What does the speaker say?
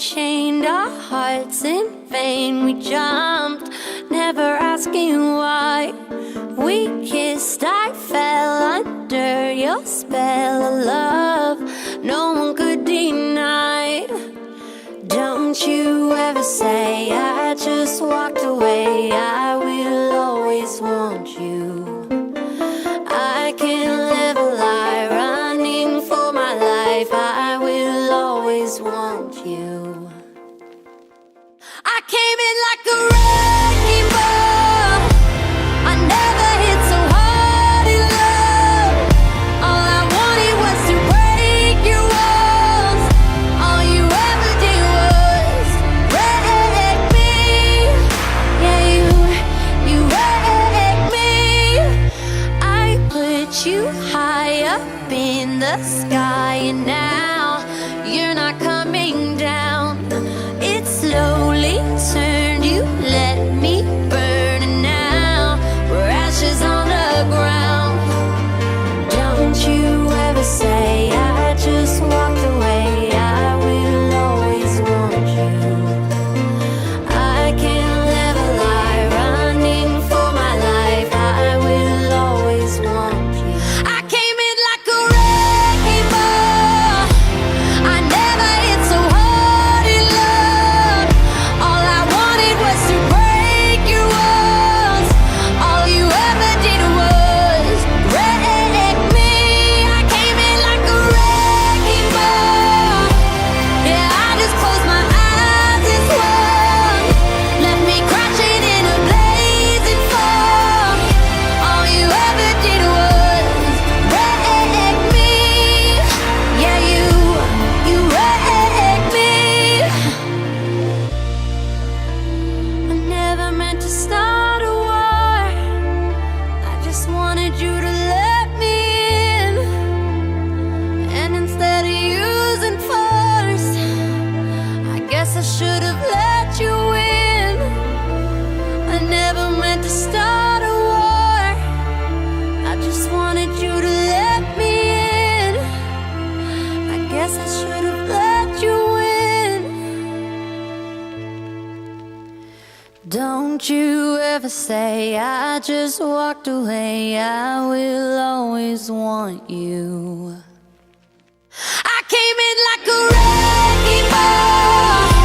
chained our hearts in vain. We jumped, never asking why. We kissed, I fell under your spell of love no one could deny. Don't you ever say I just walked away. I will always want you. I can't live a lie, running for my life. I will always want you. I came in like a wrecking ball. I never hit so hard in love. All I wanted was to break your walls. All you ever did was wreck me. Yeah, you wrecked me. I put you high up in the sky, and now you're not coming down. It slowly turned, you let me burn, and now we're ashes on the ground. Don't you ever say I just walked away. I will always want you. I can't live a lie, running for my life. I will always want you. I came in like a wrecking ball. I never hit so hard in love. All I wanted was to break your walls. All you ever did was wreck me. I came in like a wrecking ball. Yeah, I just closed my eyes and swung. Left me crashing in a blazing fall. All you ever did was wreck me. Yeah, you wrecked me. I never meant to start a war. I just wanted you to let me in. And instead of using force, I guess I should have let you in. I never meant to start a war. I just wanted you to let me in. I guess I should have let you in. Don't you ever say I just walked away. I will always want you. I came in like a wrecking ball.